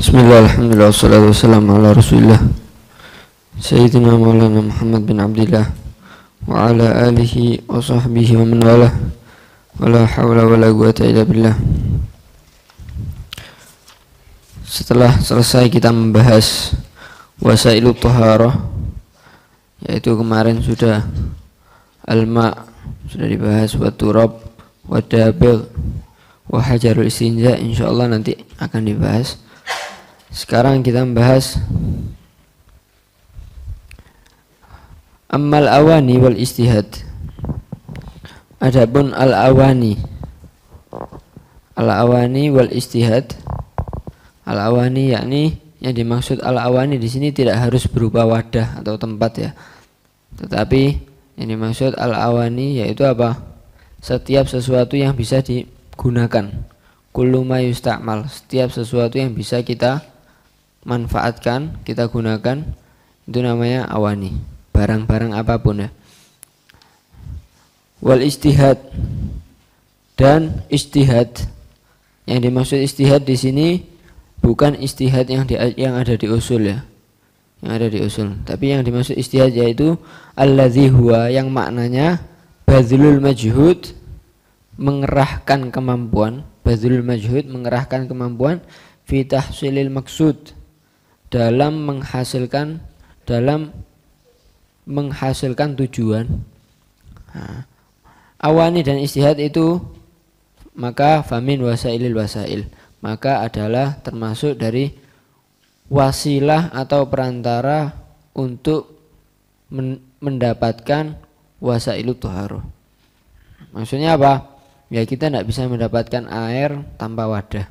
Bismillah, alhamdulillah, wassalatu wassalamu ala rasulillah Sayyidina maulana Muhammad bin Abdillah wa ala alihi wa sahbihi wa man walah wa la hawla wa la quwata illa billah. Setelah selesai kita membahas wasailut taharah, yaitu kemarin sudah al-ma' sudah dibahas, wa turab, wa dabil, wa hajarul istinja, insyaallah nanti akan dibahas. Sekarang kita membahas ammal awani wal istihad. Adapun al awani wal istihad. Al awani yakni yang dimaksud al awani di sini tidak harus berupa wadah atau tempat ya. Tetapi yang dimaksud al awani yaitu apa? Setiap sesuatu yang bisa digunakan. Kullu ma yusta'mal, setiap sesuatu yang bisa kita manfaatkan, kita gunakan, itu namanya awani. Barang-barang apapun ya. Wal istihad, dan istihad. Yang dimaksud istihad di sini bukan istihad yang ada di usul ya. Yang ada di usul. Tapi yang dimaksud istihad yaitu alladzi huwa, yang maknanya badlul majhud, mengerahkan kemampuan, badlul majhud, mengerahkan kemampuan fi tahsilil maksud, dalam menghasilkan tujuan. Nah, awani dan istihad itu maka famin wasailil wasail, maka adalah termasuk dari wasilah atau perantara untuk mendapatkan wasailut taharah. Maksudnya apa? Ya kita tidak bisa mendapatkan air tanpa wadah.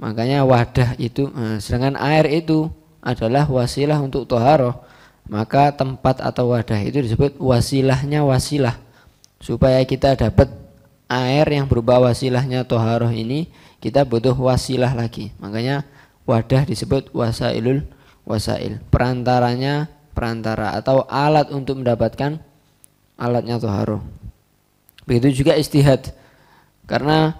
Makanya wadah itu, sedangkan air itu adalah wasilah untuk taharah, maka tempat atau wadah itu disebut wasilahnya wasilah. Supaya kita dapat air yang berupa wasilahnya taharah ini, kita butuh wasilah lagi. Makanya wadah disebut wasailul wasail, perantaranya perantara atau alat untuk mendapatkan alatnya taharah. Begitu juga istihad, karena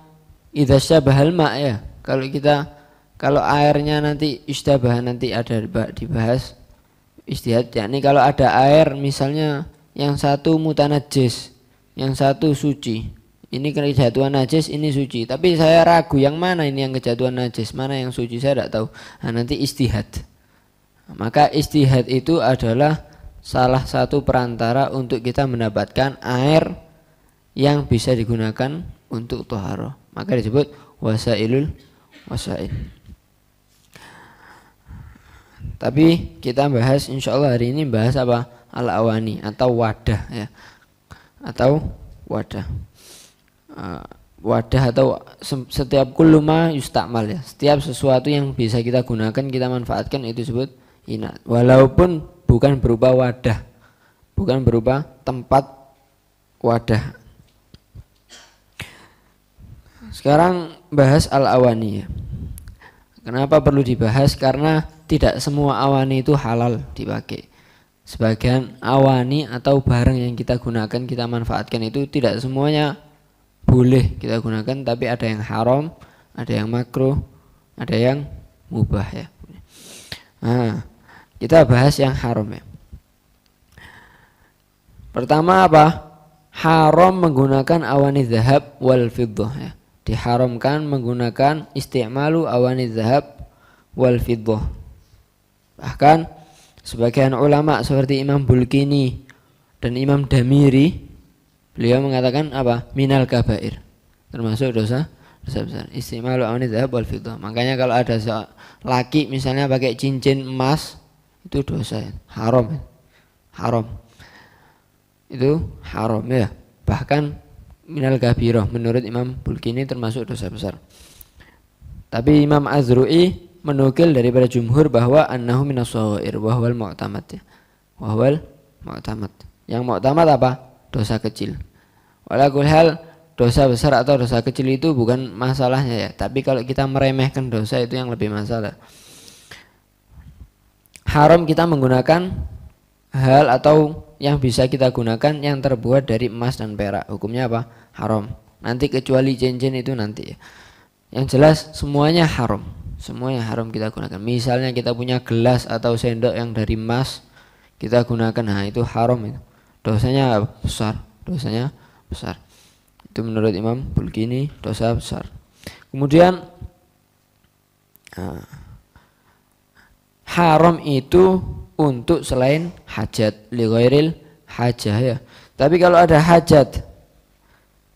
idza syabahal ma' ya. Kalau airnya nanti istabah, nanti ada dibahas istihad, yakni kalau ada air misalnya yang satu mutanajis, yang satu suci. Ini kejatuhan najis, ini suci. Tapi saya ragu yang mana ini yang kejatuhan najis, mana yang suci, saya tidak tahu. Nah, nanti istihad. Maka istihad itu adalah salah satu perantara untuk kita mendapatkan air yang bisa digunakan untuk taharah. Maka disebut wasailul wasail. Tapi kita bahas insyaallah hari ini bahas apa? Al-awani atau wadah ya. Atau wadah. Wadah atau setiap kuluma yusta'mal ya. Setiap sesuatu yang bisa kita gunakan, kita manfaatkan, itu disebut ina. Walaupun bukan berupa wadah. Bukan berupa tempat wadah. Sekarang bahas al-awani ya. Kenapa perlu dibahas? Karena tidak semua awani itu halal dipakai. Sebagian awani atau barang yang kita gunakan, kita manfaatkan itu tidak semuanya boleh kita gunakan, tapi ada yang haram, ada yang makruh, ada yang mubah ya. Nah, kita bahas yang haram ya. Pertama apa? Haram menggunakan awani zahab wal fiddah ya. Diharamkan menggunakan isti'malu awani zahab wal fiddah. Bahkan sebagian ulama seperti Imam Bulkini dan Imam Damiri, beliau mengatakan apa? Minal kabair, termasuk dosa besar. Isti'malu awani zahab wal fiddah. Makanya kalau ada laki misalnya pakai cincin emas, itu dosa ya. Haram. Haram. Itu haram ya. Bahkan minal kabirah, menurut Imam Bulkini termasuk dosa besar. Tapi Imam Azru'i menukil daripada jumhur bahwa annahu minas shaghair wa huwal mu'tamad ya. Wa huwal mu'tamad. Yang mu'tamad apa? Dosa kecil. Walakul hal, dosa besar atau dosa kecil itu bukan masalahnya ya. Tapi kalau kita meremehkan dosa, itu yang lebih masalah. Haram kita menggunakan hal atau yang bisa kita gunakan yang terbuat dari emas dan perak. Hukumnya apa? Haram. Nanti kecuali cincin itu nanti ya. Yang jelas semuanya haram. semuanya haram kita gunakan. Misalnya kita punya gelas atau sendok yang dari emas, kita gunakan, nah itu haram itu. Dosanya besar, dosanya besar. Itu menurut Imam Bulkini dosa besar. Kemudian haram itu untuk selain hajat, li ghairil hajah ya. Tapi kalau ada hajat,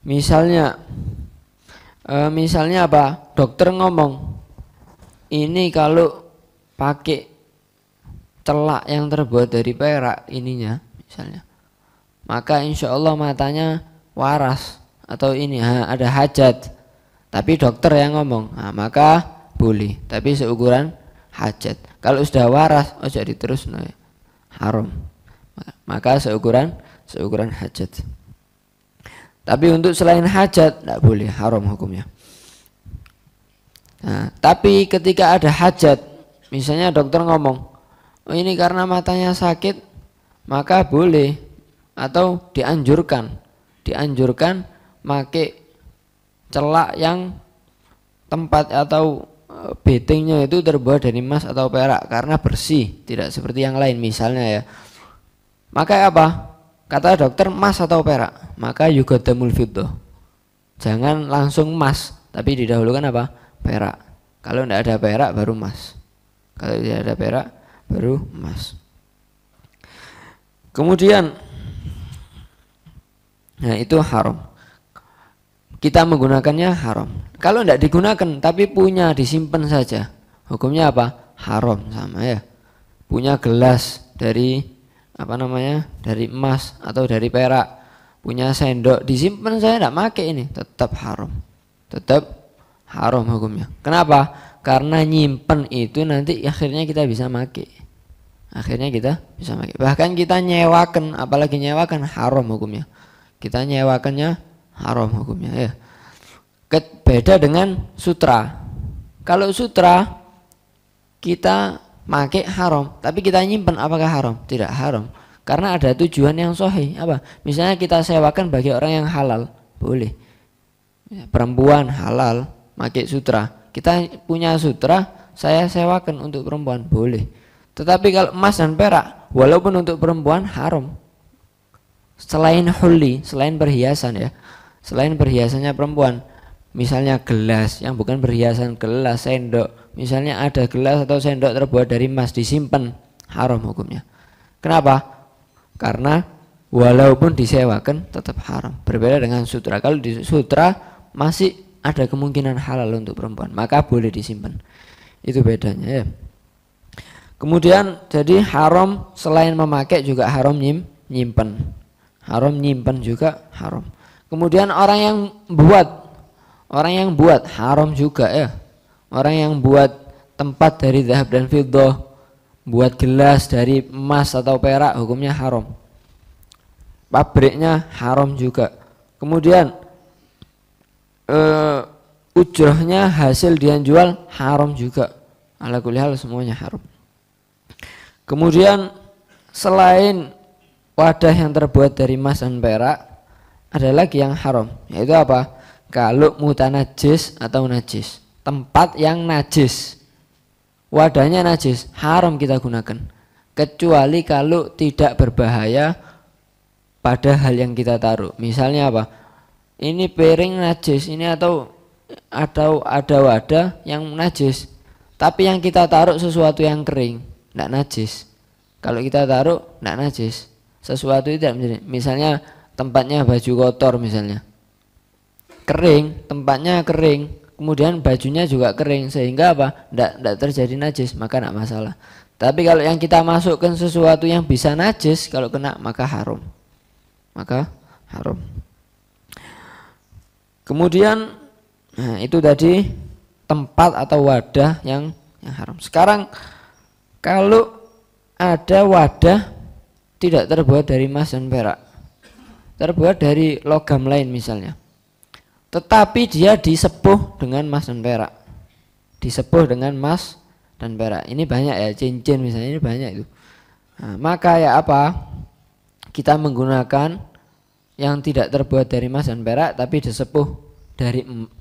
misalnya apa? Dokter ngomong, ini kalau pakai celak yang terbuat dari perak ininya misalnya, maka insya Allah matanya waras atau ini ada hajat. Tapi dokter yang ngomong, nah, maka boleh. Tapi seukuran hajat. Kalau sudah waras, oh jadi terus nah, haram. Maka seukuran hajat. Tapi untuk selain hajat tidak boleh, haram hukumnya. Nah, tapi ketika ada hajat, misalnya dokter ngomong, oh ini karena matanya sakit, maka boleh atau dianjurkan pakai celak yang tempat atau betingnya itu terbuat dari emas atau perak karena bersih, tidak seperti yang lain misalnya ya. Maka apa? Kata dokter emas atau perak, maka yuqaddamul fiddah. Jangan langsung emas, tapi didahulukan apa? Perak. Kalau tidak ada perak baru emas. Kalau tidak ada perak baru emas. Kemudian nah itu haram. Kita menggunakannya haram. Kalau tidak digunakan tapi punya disimpan saja, hukumnya apa? Haram sama ya. Punya gelas dari apa namanya? Dari emas atau dari perak, punya sendok disimpan saya tidak pakai ini, tetap haram. Tetap haram hukumnya. Kenapa? Karena nyimpen itu nanti akhirnya kita bisa pakai. Akhirnya kita bisa pakai. Bahkan kita nyewakan, apalagi nyewakan haram hukumnya. Kita nyewakannya haram hukumnya ya. Beda dengan sutra. Kalau sutra kita pakai haram, tapi kita nyimpen apakah haram? Tidak haram. Karena ada tujuan yang sahih. Apa? Misalnya kita sewakan bagi orang yang halal, boleh. Perempuan halal pakai sutra. Kita punya sutra, saya sewakan untuk perempuan, boleh. Tetapi kalau emas dan perak, walaupun untuk perempuan haram. Selain hulli, selain perhiasan ya. Selain perhiasannya perempuan, misalnya gelas yang bukan perhiasan, gelas, sendok. Misalnya ada gelas atau sendok terbuat dari emas disimpan, haram hukumnya. Kenapa? Karena walaupun disewakan tetap haram. Berbeda dengan sutra. Kalau di sutra masih ada kemungkinan halal untuk perempuan, maka boleh disimpan. Itu bedanya ya. Kemudian jadi haram selain memakai juga haram nyimpen. Haram nyimpen juga haram. Kemudian orang yang buat haram juga ya. Orang yang buat tempat dari zahab dan fiddah, buat gelas dari emas atau perak, hukumnya haram. Pabriknya haram juga. Kemudian ujrahnya hasil dia jual haram juga. Ala kulli hal semuanya haram. Kemudian selain wadah yang terbuat dari emas dan perak, ada lagi yang haram, yaitu apa? Kalau mutanajis atau najis, tempat yang najis, wadahnya najis, haram kita gunakan. Kecuali kalau tidak berbahaya pada hal yang kita taruh. Misalnya apa? Ini piring najis, ini atau ada wadah yang najis, tapi yang kita taruh sesuatu yang kering, tidak najis. Kalau kita taruh tidak najis, sesuatu itu tidak menjadi. Misalnya tempatnya baju kotor misalnya, kering, tempatnya kering, kemudian bajunya juga kering, sehingga apa? Tidak terjadi najis, maka tidak masalah. Tapi kalau yang kita masukkan sesuatu yang bisa najis, kalau kena maka haram. Maka haram. Kemudian nah itu tadi tempat atau wadah yang haram. Sekarang kalau ada wadah tidak terbuat dari emas dan perak, terbuat dari logam lain misalnya, tetapi dia disepuh dengan emas dan perak, disepuh dengan emas dan perak. Ini banyak ya, cincin misalnya, ini banyak itu. Nah, maka ya apa? Kita menggunakan yang tidak terbuat dari emas dan perak tapi disepuh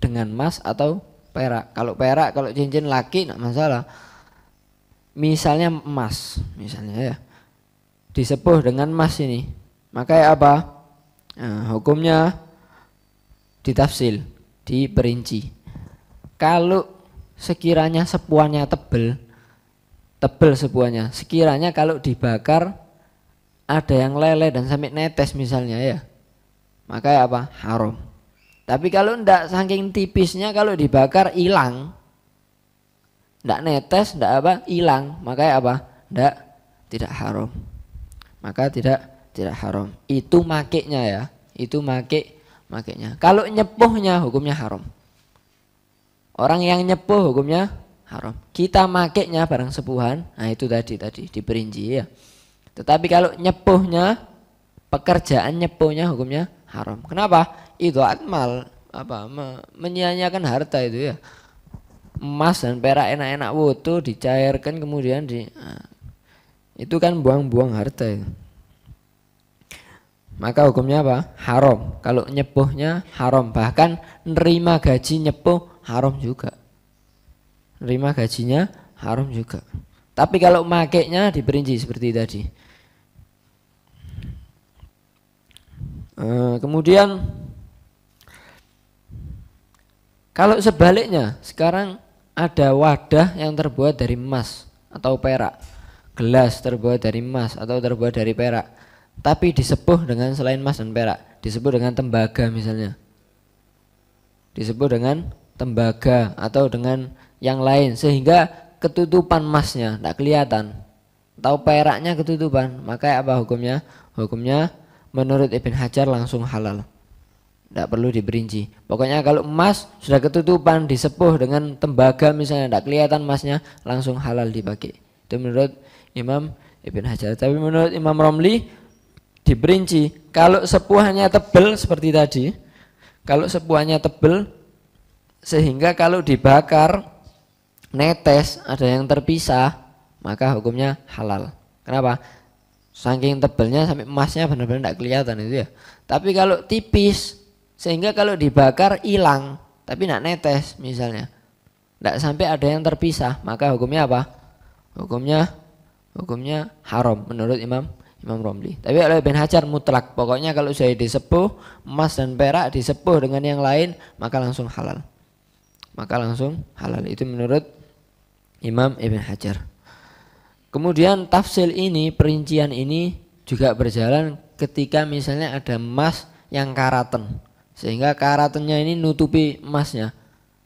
dengan emas atau perak. Kalau cincin laki enggak masalah. Misalnya emas, misalnya ya. Disepuh dengan emas ini. Maka ya apa? Nah, hukumnya ditafsil, diperinci. Kalau sekiranya sepuhannya tebel sepuhannya. Sekiranya kalau dibakar ada yang leleh dan sampai netes misalnya ya, maka ya apa? Haram. Tapi kalau ndak, saking tipisnya kalau dibakar hilang, ndak netes, ndak apa, hilang, maka ya apa? Tidak haram. Maka tidak haram. Itu makainya ya. Itu makainya. Kalau nyepuhnya hukumnya haram. Orang yang nyepuh hukumnya haram. Kita makainya barang sepuhan, nah itu tadi diperinci ya. Tetapi kalau nyepuhnya, pekerjaan nyepuhnya hukumnya haram. Kenapa? Itu atmal, menyia-nyiakan harta itu ya. Emas dan perak enak-enak wutu dicairkan kemudian itu kan buang-buang harta itu. Maka hukumnya apa? Haram. Kalau nyepuhnya haram, bahkan nerima gaji nyepuh haram juga. Nerima gajinya haram juga. Tapi kalau makainya diperinci seperti tadi. Kemudian kalau sebaliknya, sekarang ada wadah yang terbuat dari emas atau perak, gelas terbuat dari emas atau terbuat dari perak, tapi disepuh dengan selain emas dan perak, disebut dengan tembaga misalnya, disebut dengan tembaga atau dengan yang lain, sehingga ketutupan emasnya tidak kelihatan atau peraknya ketutupan, maka apa hukumnya? Hukumnya menurut Ibn Hajar langsung halal, tidak perlu diperinci. Pokoknya kalau emas sudah ketutupan disepuh dengan tembaga misalnya, tidak kelihatan emasnya, langsung halal dipakai. Itu menurut Imam Ibn Hajar. Tapi menurut Imam Romli diperinci. Kalau sepuhannya tebal seperti tadi, kalau sepuhannya tebal sehingga kalau dibakar netes ada yang terpisah, maka hukumnya halal. Kenapa? Saking tebalnya sampai emasnya benar-benar tidak kelihatan itu ya. Tapi kalau tipis sehingga kalau dibakar hilang tapi tidak netes misalnya, tidak sampai ada yang terpisah, maka hukumnya apa? Hukumnya haram menurut Imam Romli. Tapi oleh Ibn Hajar mutlak, pokoknya kalau saya disepuh emas dan perak disepuh dengan yang lain maka langsung halal. Itu menurut Imam Ibn Hajar. Kemudian tafsil ini, perincian ini juga berjalan ketika misalnya ada emas yang karaten, sehingga karatennya ini nutupi emasnya,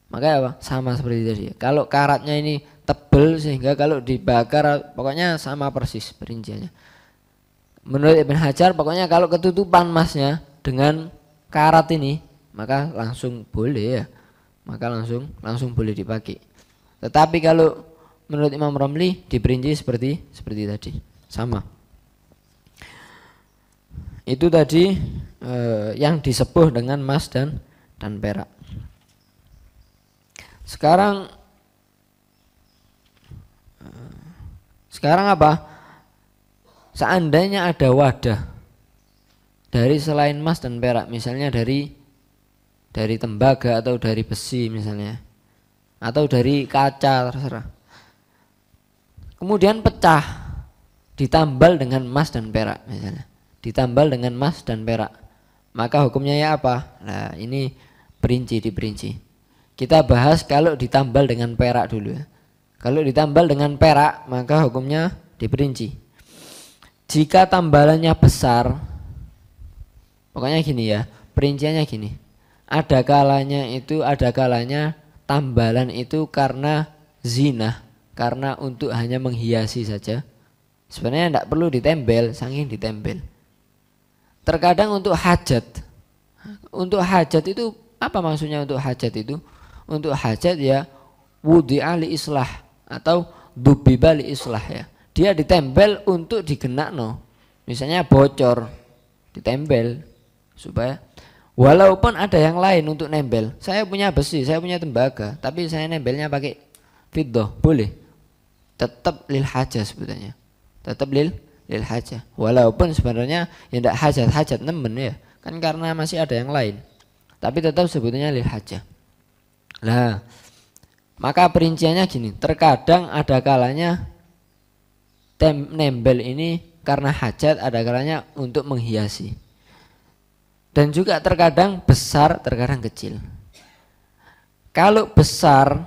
maka apa? Sama seperti tadi. Kalau karatnya ini tebal sehingga kalau dibakar pokoknya sama persis perinciannya. Menurut Ibn Hajar pokoknya kalau ketutupan emasnya dengan karat ini maka langsung boleh ya, maka langsung boleh dipakai. Tetapi kalau menurut Imam Romli diperinci seperti tadi, sama. Itu tadi yang disepuh dengan emas dan perak. Sekarang apa? Seandainya ada wadah dari selain emas dan perak, misalnya dari tembaga atau dari besi misalnya, atau dari kaca terserah. Kemudian pecah, ditambal dengan emas dan perak misalnya, ditambal dengan emas dan perak, maka hukumnya ya apa? Nah ini diperinci. Kita bahas kalau ditambal dengan perak dulu ya. Kalau ditambal dengan perak maka hukumnya diperinci. Jika tambalannya besar, pokoknya gini ya, perinciannya gini. Ada kalanya tambalan itu karena zina, karena untuk hanya menghiasi saja. Sebenarnya tidak perlu ditempel, saking ditempel. Terkadang untuk hajat. Untuk hajat itu apa maksudnya untuk hajat itu? Untuk hajat ya wudi'a li islah atau dubiba li islah ya. Dia ditempel untuk digenakno. Misalnya bocor, ditempel supaya walaupun ada yang lain untuk nempel. Saya punya besi, saya punya tembaga, tapi saya nempelnya pakai fiddah, boleh. Tetap lil hajah sebetulnya. Tetap lil hajah. Walaupun sebenarnya ya tidak hajat nemen ya. Kan karena masih ada yang lain. Tapi tetap sebetulnya lil hajah. Nah, Maka perinciannya gini, terkadang ada kalanya nembel ini karena hajat, ada kalanya untuk menghiasi. Dan juga terkadang besar, terkadang kecil. Kalau besar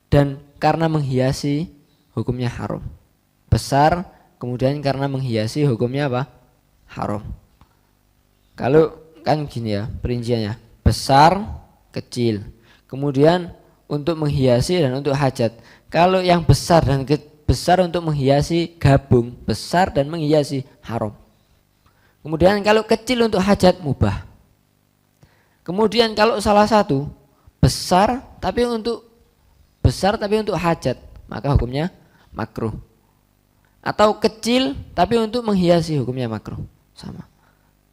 dan karena menghiasi, hukumnya haram. Besar kemudian karena menghiasi, hukumnya apa? Haram. Kalau kan gini ya perinciannya, besar, kecil. Kemudian untuk menghiasi dan untuk hajat. Kalau yang besar dan besar untuk menghiasi gabung, besar dan menghiasi haram. Kemudian kalau kecil untuk hajat mubah. Kemudian kalau salah satu besar tapi untuk hajat, maka hukumnya makruh. Atau kecil tapi untuk menghiasi, hukumnya makruh. Sama.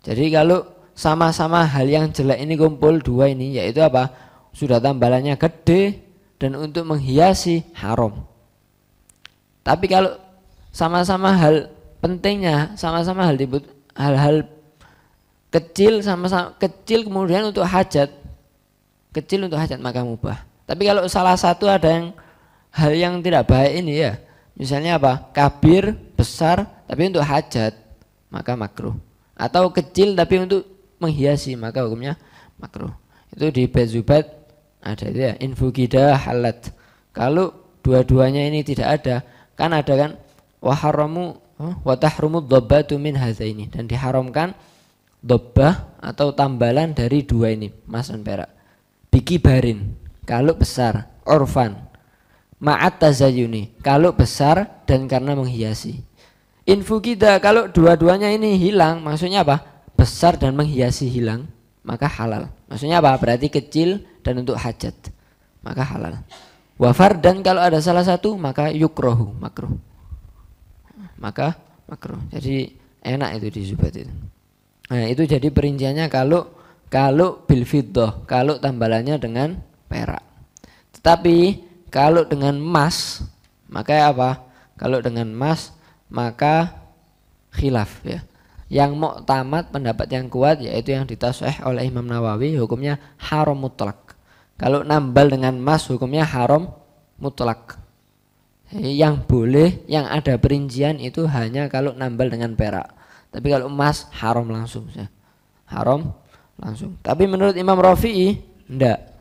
Jadi kalau sama-sama hal yang jelek ini kumpul dua ini, yaitu apa? Sudah tambalannya gede dan untuk menghiasi haram. Tapi kalau sama-sama hal pentingnya, sama-sama hal-hal kecil, sama-sama kecil kemudian untuk hajat, maka mubah. Tapi kalau salah satu ada yang hal yang tidak baik ini ya, misalnya apa? Kabir, besar tapi untuk hajat, maka makruh. Atau kecil tapi untuk menghiasi, maka hukumnya makruh. Itu di bait Zubat ada itu ya, infukida halat. Kalau dua-duanya ini tidak ada, kan ada kan waharamu watahrumu dhabbatu min hadzaini, dan diharamkan dhabbah atau tambalan dari dua ini, emas dan perak. Bikibarin kalau besar, orfan ma'at tazayyuni kalau besar dan karena menghiasi. Infukida kalau dua-duanya ini hilang, maksudnya apa? Besar dan menghiasi hilang, maka halal. Maksudnya apa? Berarti kecil dan untuk hajat, maka halal. Wafar dan kalau ada salah satu maka yukrohu, makruh. Maka makruh. Jadi enak itu di Zubat itu. Nah itu jadi perinciannya kalau bil fiddah, kalau tambalannya dengan perak. Tetapi kalau dengan emas, maka apa? Kalau dengan emas maka khilaf ya. Yang muktamad, pendapat yang kuat, yaitu yang ditasih oleh Imam Nawawi, hukumnya haram mutlak. Kalau nambal dengan emas hukumnya haram mutlak. Yang boleh, yang ada perincian itu hanya kalau nambal dengan perak. Tapi kalau emas haram langsung ya. Haram langsung. Tapi menurut Imam Rafi'i enggak.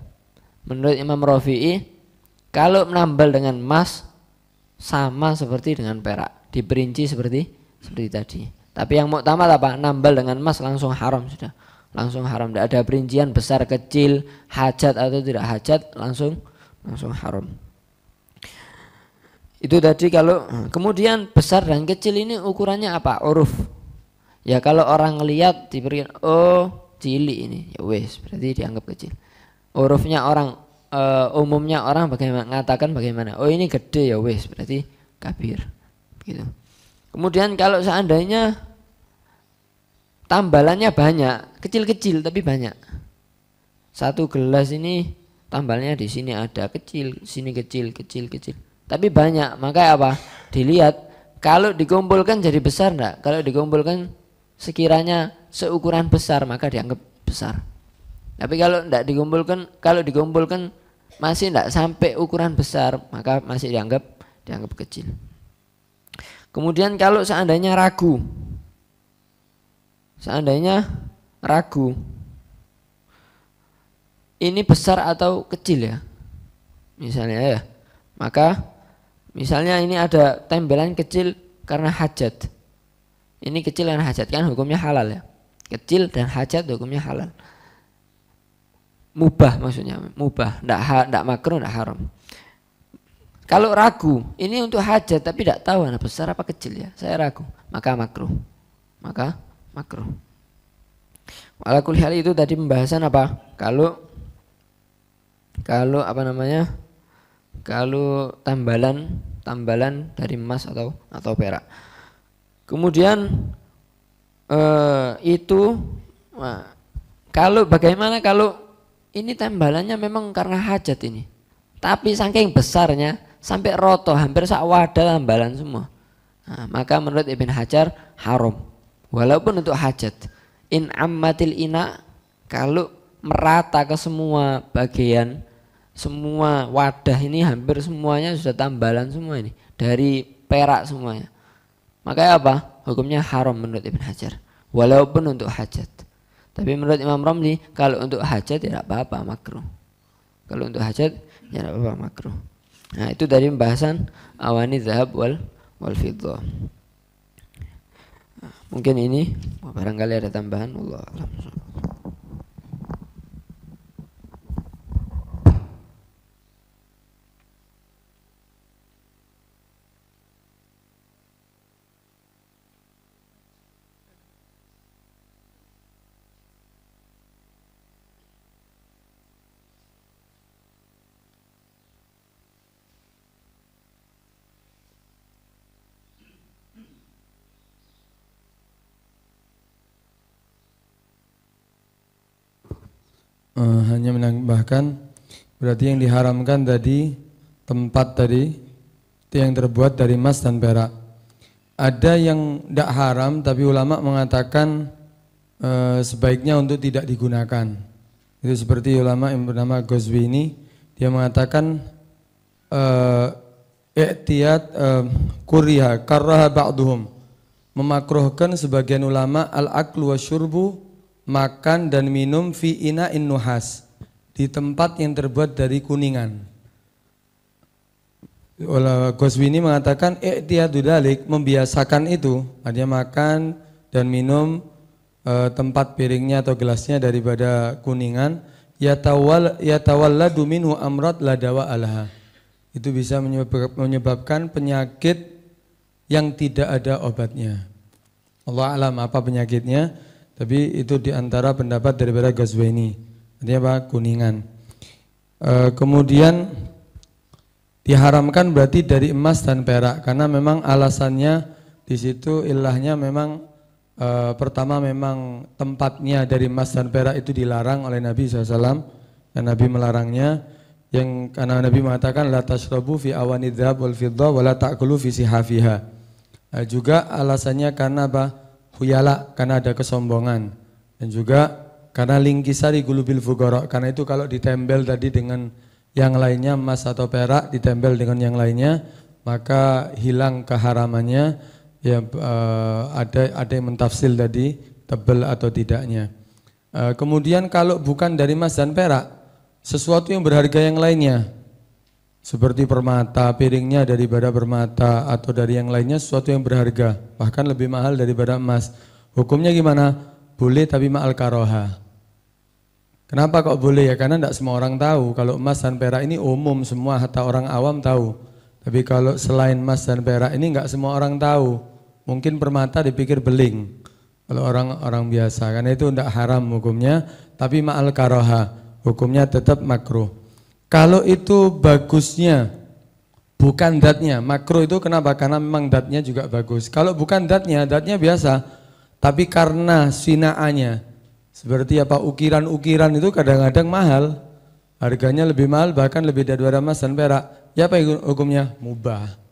Menurut Imam Rafi'i kalau nambal dengan emas sama seperti dengan perak, diperinci seperti tadi. Tapi yang muktamad apa? Nambal dengan emas langsung haram sudah. Langsung haram, tidak ada perincian besar kecil, hajat atau tidak hajat, langsung haram. Itu tadi kalau kemudian besar dan kecil ini ukurannya apa? Uruf. Ya kalau orang lihat diberikan oh cilik ini, ya wes berarti dianggap kecil. Urufnya orang umumnya orang bagaimana mengatakan bagaimana? Oh ini gede ya wes berarti kabir. Gitu. Kemudian kalau seandainya tambalannya banyak, kecil-kecil tapi banyak. Satu gelas ini tambalnya di sini ada kecil, sini kecil. Tapi banyak, maka apa? Dilihat kalau dikumpulkan jadi besar enggak? Kalau dikumpulkan sekiranya seukuran besar maka dianggap besar. Tapi kalau enggak dikumpulkan, kalau dikumpulkan masih enggak sampai ukuran besar, maka masih dianggap kecil. Kemudian kalau seandainya ragu, ini besar atau kecil ya, misalnya ya, maka misalnya ini ada tembelan kecil karena hajat, ini kecil karena hajat kan hukumnya halal ya, kecil dan hajat hukumnya halal, mubah maksudnya, mubah, tidak makruh, tidak haram. Kalau ragu, ini untuk hajat tapi tidak tahu anak besar apa kecil ya, saya ragu, maka makruh. Ala kulli hal itu tadi pembahasan apa? Kalau apa namanya? Kalau tambalan dari emas atau perak. Kemudian kalau bagaimana kalau ini tambalannya memang karena hajat ini, tapi saking besarnya sampai roto hampir sak wadah tambalan semua, nah, maka menurut Ibn Hajar haram walaupun untuk hajat. In ammatil ina, kalau merata ke semua bagian semua wadah ini hampir semuanya sudah tambalan semua ini, dari perak semuanya. Makanya apa? Hukumnya haram menurut Ibn Hajar, walaupun untuk hajat. Tapi menurut Imam Romli, kalau untuk hajat tidak apa-apa, makruh. Kalau untuk hajat ya tidak apa-apa, makruh. Nah, itu dari pembahasan awani zahab wal fiddah. Mungkin ini barangkali ada tambahan. Wallahu a'lam. Hanya menambahkan, berarti yang diharamkan tadi tempat tadi itu yang terbuat dari emas dan perak. Ada yang tidak haram tapi ulama mengatakan sebaiknya untuk tidak digunakan. Itu seperti ulama yang bernama Ghazwi ini, dia mengatakan i'tiyad kuriha karraha ba'duhum, memakruhkan sebagian ulama al-aklu wa syurbu, makan dan minum fi ina'in nuhas, di tempat yang terbuat dari kuningan. Ghazwini mengatakan i'tiyadu dalik, membiasakan itu, artinya makan dan minum tempat piringnya atau gelasnya daripada kuningan, yatawalladu minhu amrad la dawa alaha. Itu bisa menyebabkan penyakit yang tidak ada obatnya. Allah alam apa penyakitnya. Tapi itu diantara pendapat daripada Ghazwini, artinya apa? Kuningan. Kemudian diharamkan berarti dari emas dan perak, karena memang alasannya di situ ilahnya memang pertama memang tempatnya dari emas dan perak itu dilarang oleh Nabi SAW, dan Nabi melarangnya, yang karena Nabi mengatakan la tashrabu fi awani dzahab wal fiddah wa la ta'kulu fi sihafiha. Juga alasannya karena apa? Huyala, karena ada kesombongan, dan juga karena lingkisari gulubil fuqara, karena itu kalau ditempel tadi dengan yang lainnya emas atau perak, ditempel dengan yang lainnya maka hilang keharamannya. Ya, ada yang mentafsir tadi tebal atau tidaknya. Kemudian kalau bukan dari emas dan perak, sesuatu yang berharga yang lainnya seperti permata, piringnya daripada permata atau dari yang lainnya sesuatu yang berharga, bahkan lebih mahal daripada emas. Hukumnya gimana? Boleh tapi ma'al karoha. Kenapa kok boleh ya? Karena tidak semua orang tahu. Kalau emas dan perak ini umum semua, hatta orang awam tahu. Tapi kalau selain emas dan perak ini enggak semua orang tahu. Mungkin permata dipikir beling kalau orang biasa. Karena itu tidak haram hukumnya, tapi ma'al karoha, hukumnya tetap makruh. Kalau itu bagusnya bukan datnya, makruh itu kenapa? Karena memang datnya juga bagus. Kalau bukan datnya biasa, tapi karena sinaannya, seperti apa ukiran-ukiran itu kadang-kadang mahal, harganya lebih mahal, bahkan lebih dari emas dan perak. Ya apa hukumnya? Mubah.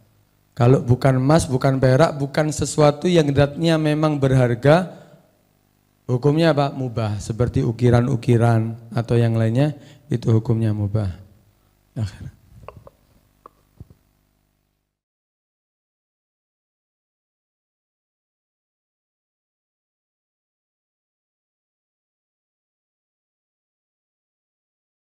Kalau bukan emas, bukan perak, bukan sesuatu yang datnya memang berharga, hukumnya apa? Mubah. Seperti ukiran-ukiran atau yang lainnya, itu hukumnya mubah. Akhirnya.